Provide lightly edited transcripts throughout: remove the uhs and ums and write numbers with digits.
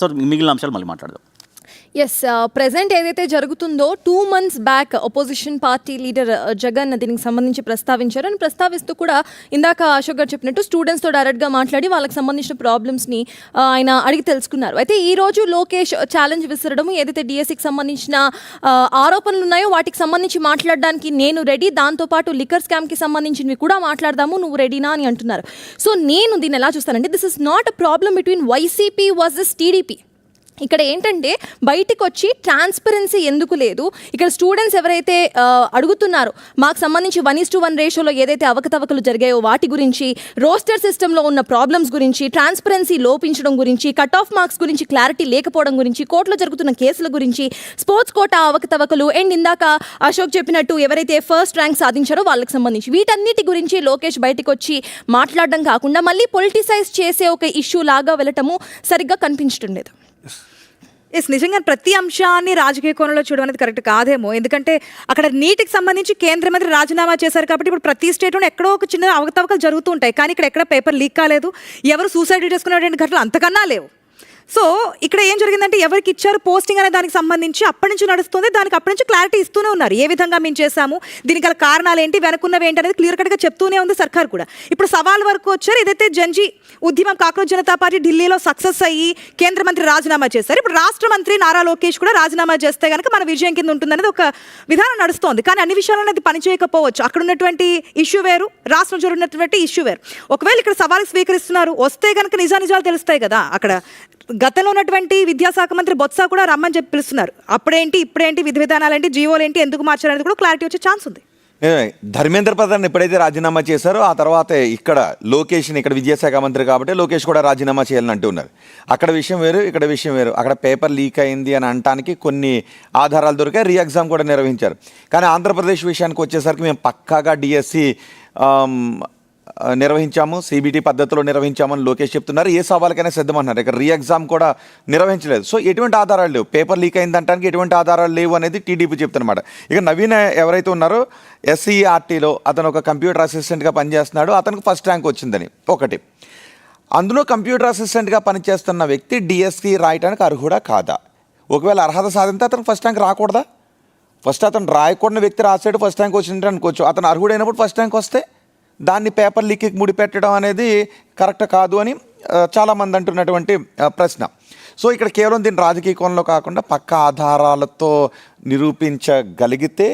So మిగిలిన అంశాలు మళ్ళీ మాట్లాడదాం. ఎస్, ప్రెజెంట్ ఏదైతే జరుగుతుందో 2 months back opposition party leader Jagan దీనికి సంబంధించి ప్రస్తావించారు. అని ప్రస్తావిస్తూ కూడా ఇందాక అశోక్ గారు చెప్పినట్టు స్టూడెంట్స్తో డైరెక్ట్గా మాట్లాడి వాళ్ళకి సంబంధించిన ప్రాబ్లమ్స్ని ఆయన అడిగి తెలుసుకున్నారు. అయితే ఈ రోజు లోకేష్ ఛాలెంజ్ విసరడం, ఏదైతే డిఎస్సికి సంబంధించిన ఆరోపణలు ఉన్నాయో వాటికి సంబంధించి మాట్లాడడానికి నేను రెడీ, దాంతోపాటు లిక్కర్ స్కామ్కి సంబంధించినవి కూడా మాట్లాడదాము, నువ్వు రెడీనా అని అంటున్నారు. సో నేను దీన్ని ఎలా చూస్తానంటే, this is not a problem between YCP versus TDP. ఇక్కడ ఏంటంటే బయటికి వచ్చి ట్రాన్స్పరెన్సీ ఎందుకు లేదు, ఇక్కడ స్టూడెంట్స్ ఎవరైతే అడుగుతున్నారో మాకు సంబంధించి 1:1 రేషియోలో ఏదైతే అవకతవకలు జరిగాయో వాటి గురించి, రోస్టర్ సిస్టంలో ఉన్న ప్రాబ్లమ్స్ గురించి, ట్రాన్స్పరెన్సీ లోపించడం గురించి, కట్ ఆఫ్ మార్క్స్ గురించి క్లారిటీ లేకపోవడం గురించి, కోర్టులో జరుగుతున్న కేసుల గురించి, స్పోర్ట్స్ కోటా అవకతవకలు అండ్ ఇందాక అశోక్ చెప్పినట్టు ఎవరైతే ఫస్ట్ ర్యాంక్ సాధించారో వాళ్ళకి సంబంధించి వీటన్నిటి గురించి లోకేష్ బయటకు వచ్చి మాట్లాడడం కాకుండా మళ్ళీ పొలిటిసైజ్ చేసే ఒక ఇష్యూ లాగా వెళ్ళటము సరిగ్గా కనిపించట్లేదు. నిజంగా ప్రతి అంశాన్ని రాజకీయ కోణంలో చూడడం అనేది కరెక్ట్ కాదేమో. ఎందుకంటే అక్కడ నీటికి సంబంధించి కేంద్ర మంత్రి రాజీనామా చేశారు కాబట్టి ఇప్పుడు ప్రతి స్టేట్లోనే ఎక్కడో ఒక చిన్న అవకతవకలు జరుగుతూ ఉంటాయి. కానీ ఇక్కడ ఎక్కడ పేపర్ లీక్ కాలేదు, ఎవరు సూసైడ్ చేసుకునేటువంటి ఘటనలు అంతకన్నా లేవు. సో ఇక్కడ ఏం జరిగిందంటే ఎవరికి ఇచ్చారు పోస్టింగ్ అనే దానికి సంబంధించి అప్పటి నుంచి నడుస్తుంది, దానికి అప్పటి నుంచి క్లారిటీ ఇస్తూనే ఉన్నారు. ఏ విధంగా మేము చేశాము, దీనికి గల కారణాలు ఏంటి, వెనకున్నవి ఏంటి అనేది క్లియర్ కట్గా చెప్తూనే ఉంది సర్కార్ కూడా. ఇప్పుడు సవాల్ వరకు వచ్చారు. ఏదైతే జంజీ ఉద్యమం కాక్రోచ్ జనతా పార్టీ ఢిల్లీలో సక్సెస్ అయ్యి కేంద్ర మంత్రి రాజీనామా చేశారు. ఇప్పుడు రాష్ట్ర మంత్రి నారా లోకేష్ కూడా రాజీనామా చేస్తే కనుక మన విజయం కింద ఉంటుందనేది ఒక విధానం నడుస్తోంది. కానీ అన్ని విషయాలను అది పనిచేయకపోవచ్చు. అక్కడ ఉన్నటువంటి ఇష్యూ వేరు, రాష్ట్రం జరుగుతున్నటువంటి ఇష్యూ వేరు. ఒకవేళ ఇక్కడ సవాల్ స్వీకరిస్తున్నారు, వస్తే కనుక నిజాలు తెలుస్తాయి కదా. అక్కడ గతంలో ఉన్నటువంటి విద్యాశాఖ మంత్రి బొత్స కూడా రమ్మని చెప్పి పిలుస్తున్నారు. అప్పుడేంటి ఇప్పుడేంటి, విధి విధానాలేంటి, జీవోలేంటి, ఎందుకు మార్చారనేది కూడా క్లారిటీ వచ్చే ఛాన్స్ ఉంది. ధర్మేంద్ర ప్రధాన్ ఎప్పుడైతే రాజీనామా చేశారో ఆ తర్వాత ఇక్కడ లోకేష్ని, ఇక్కడ విద్యాశాఖ మంత్రి కాబట్టి లోకేష్ కూడా రాజీనామా చేయాలని అంటున్నారు. అక్కడ విషయం వేరు, ఇక్కడ విషయం వేరు. అక్కడ పేపర్ లీక్ అయింది అని అనడానికి కొన్ని ఆధారాలు దొరికాయి, రీ ఎగ్జామ్ కూడా నిర్వహించారు. కానీ ఆంధ్రప్రదేశ్ విషయానికి వచ్చేసరికి మేము పక్కాగా డిఎస్సి నిర్వహించాము, సిబిటి పద్ధతిలో నిర్వహించామని లోకేష్ చెప్తున్నారు. ఏ సవాళ్ళకైనా సిద్ధమన్నారు. ఇక్కడ రీ ఎగ్జామ్ కూడా నిర్వహించలేదు. సో ఎటువంటి ఆధారాలు లేవు, పేపర్ లీక్ అయిందంటానికి ఎటువంటి ఆధారాలు లేవు అనేది టీడీపీ చెప్తున్నమాట. ఇక నవీన్ ఎవరైతే ఉన్నారో ఎస్సీఆర్టీలో అతను ఒక కంప్యూటర్ అసిస్టెంట్గా పనిచేస్తున్నాడు, అతనికి ఫస్ట్ ర్యాంక్ వచ్చిందని ఒకటి. అందులో కంప్యూటర్ అసిస్టెంట్గా పనిచేస్తున్న వ్యక్తి డిఎస్సి రాయడానికి అర్హుడా కాదా? ఒకవేళ అర్హత సాధింతే అతను ఫస్ట్ ర్యాంక్ రాకూడదా? ఫస్ట్ అతను రాయకూడని వ్యక్తి రాసాడు, ఫస్ట్ ర్యాంక్ వచ్చిందంటే అనుకోవచ్చు. అతను అర్హుడైనప్పుడు ఫస్ట్ ర్యాంక్ వస్తే దాన్ని పేపర్ లీక్కి ముడిపెట్టడం అనేది కరెక్ట్ కాదు అని చాలామంది అంటున్నటువంటి ప్రశ్న. సో ఇక్కడ కేవలం దీన్ని రాజకీయ కోణంలో కాకుండా పక్క ఆధారాలతో నిరూపించగలిగితే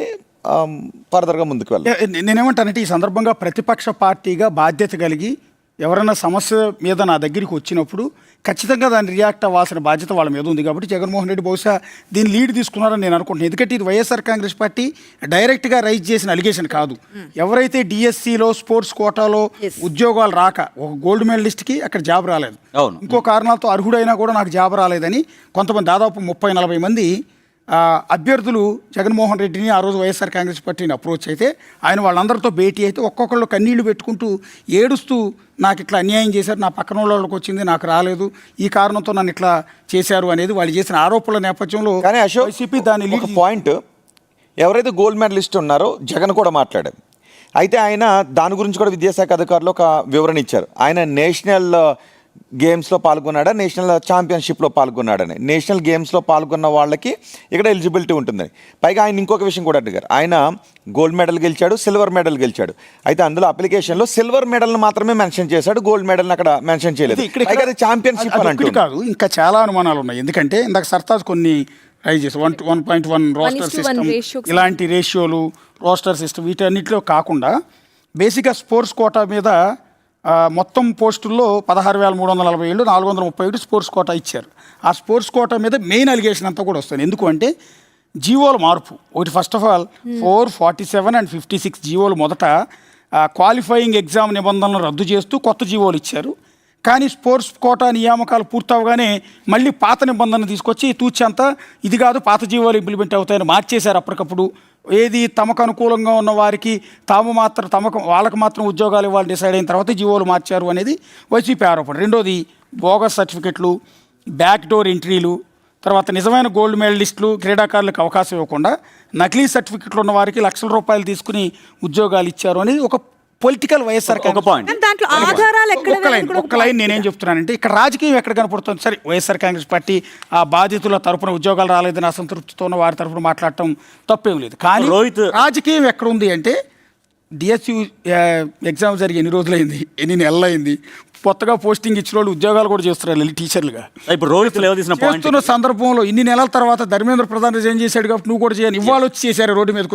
ఫర్దర్గా ముందుకు వెళ్ళాలి. నేనేమంటానంటే ఈ సందర్భంగా ప్రతిపక్ష పార్టీగా బాధ్యత కలిగి ఎవరైనా సమస్య మీద నా దగ్గరికి వచ్చినప్పుడు ఖచ్చితంగా దాన్ని రియాక్ట్ అవ్వాల్సిన బాధ్యత వాళ్ళ మీద ఉంది. కాబట్టి జగన్మోహన్ రెడ్డి బహుశా దీన్ని లీడ్ తీసుకున్నారని నేను అనుకుంటున్నాను. ఎందుకంటే ఇది వైఎస్ఆర్ కాంగ్రెస్ పార్టీ డైరెక్ట్గా రైజ్ చేసిన అలిగేషన్ కాదు. ఎవరైతే డిఎస్సిలో స్పోర్ట్స్ కోటాలో ఉద్యోగాలు రాక ఒక గోల్డ్ మెడలిస్ట్కి అక్కడ జాబ్ రాలేదు, ఇంకో కారణాలతో అర్హుడైనా కూడా నాకు జాబ్ రాలేదని కొంతమంది దాదాపు 30-40 మంది అభ్యర్థులు జగన్మోహన్ రెడ్డిని ఆ రోజు వైఎస్ఆర్ కాంగ్రెస్ పార్టీని అప్రోచ్ అయితే ఆయన వాళ్ళందరితో భేటీ అయితే ఒక్కొక్కళ్ళు కన్నీళ్లు పెట్టుకుంటూ ఏడుస్తూ నాకు ఇట్లా అన్యాయం చేశారు, నా పక్కన వాళ్ళకి వచ్చింది నాకు రాలేదు, ఈ కారణంతో నన్ను ఇట్లా చేశారు అనేది వాళ్ళు చేసిన ఆరోపణల నేపథ్యంలో కానీ వైసీపీ దాని పాయింట్ ఎవరైతే గోల్డ్ మెడలిస్ట్ ఉన్నారో జగన్ కూడా మాట్లాడారు. అయితే ఆయన దాని గురించి కూడా విద్యాశాఖ అధికారులు ఒక వివరణ ఇచ్చారు. ఆయన నేషనల్ గేమ్స్లో పాల్గొన్నాడా, నేషనల్ ఛాంపియన్షిప్లో పాల్గొన్నాడని. నేషనల్ గేమ్స్లో పాల్గొన్న వాళ్ళకి ఇక్కడ ఎలిజిబిలిటీ ఉంటుందని. పైగా ఆయన ఇంకొక విషయం కూడా అడిగారు. ఆయన గోల్డ్ మెడల్ గెలిచాడు, సిల్వర్ మెడల్ గెలిచాడు. అయితే అందులో అప్లికేషన్లో సిల్వర్ మెడల్ని మాత్రమే మెన్షన్ చేశాడు, గోల్డ్ మెడల్ని అక్కడ మెన్షన్ చేయలేదు. ఇక్కడ ఛాంపియన్షిప్ అని అంటుంది కాదు, ఇంకా చాలా అనుమానాలు ఉన్నాయి. ఎందుకంటే ఇందాక సర్తాజ్ కొన్ని రైజ్ చేసి 1.1 రోస్టర్ సిస్టమ్, ఇలాంటి రేషియోలు, రోస్టర్ సిస్టమ్ వీటన్నిటిలో కాకుండా బేసిక్గా స్పోర్ట్స్ కోటా మీద మొత్తం పోస్టుల్లో 16,347 431 స్పోర్ట్స్ కోటా ఇచ్చారు. ఆ స్పోర్ట్స్ కోటా మీద మెయిన్ అలిగేషన్ అంతా కూడా వస్తుంది. ఎందుకు అంటే జీవోల మార్పు ఒకటి. ఫస్ట్ ఆఫ్ ఆల్ 447 and 56 జీవోలు మొదట క్వాలిఫైయింగ్ ఎగ్జామ్ నిబంధనలను రద్దు చేస్తూ కొత్త జీవోలు ఇచ్చారు. కానీ స్పోర్ట్స్ కోటా నియామకాలు పూర్తవగానే మళ్ళీ పాత నిబంధనలు తీసుకొచ్చి తూచంతా ఇది కాదు పాత జీవోలు ఇంప్లిమెంట్ అవుతాయని మార్చేశారు అప్పటికప్పుడు. ఏది తమకు అనుకూలంగా ఉన్న వారికి వాళ్ళకి మాత్రం ఉద్యోగాలు ఇవ్వాలి డిసైడ్ అయిన తర్వాత జీవోలు మార్చారు అనేది వైసీపీ ఆరోపణ. రెండోది బోగస్ సర్టిఫికెట్లు, బ్యాక్ డోర్ ఎంట్రీలు, తర్వాత నిజమైన గోల్డ్ మెడలిస్టులు క్రీడాకారులకు అవకాశం ఇవ్వకుండా నకిలీ సర్టిఫికెట్లు ఉన్న వారికి లక్షల రూపాయలు తీసుకుని ఉద్యోగాలు ఇచ్చారు అనేది ఒక పొలిటికల్ వైఎస్ఆర్ పాయింట్. దాంట్లో ఆధారాలు ఎక్కడ అనేది కూడా ఒక్క లైన్ నేనేం చెప్తున్నానంటే ఇక్కడ రాజకీయం ఎక్కడ కనపడుతుంది. సరే, వైఎస్ఆర్ కాంగ్రెస్ పార్టీ ఆ బాధితుల తరపున ఉద్యోగాలు రాలేదని అసంతృప్తితో ఉన్న వారి తరపున మాట్లాడటం తప్పేం లేదు. కానీ రాజకీయం ఎక్కడ ఉంది అంటే డిఎస్యు ఎగ్జామ్ జరిగి ఎన్ని రోజులైంది, ఎన్ని నెలలైంది, కొత్తగా పోస్టింగ్ ఇచ్చిన వాళ్ళు ఉద్యోగాలు కూడా చేస్తున్నారు టీచర్లుగా. ఇప్పుడు రోహిత్ చేస్తున్న సందర్భంలో ఇన్ని నెలల తర్వాత ధర్మేంద్ర ప్రధాన్ రిజైన్ చేశాడు కాబట్టి నువ్వు కూడా చేయని ఇవాళ వచ్చి చేశారు రోడ్డు మీదకి వచ్చి.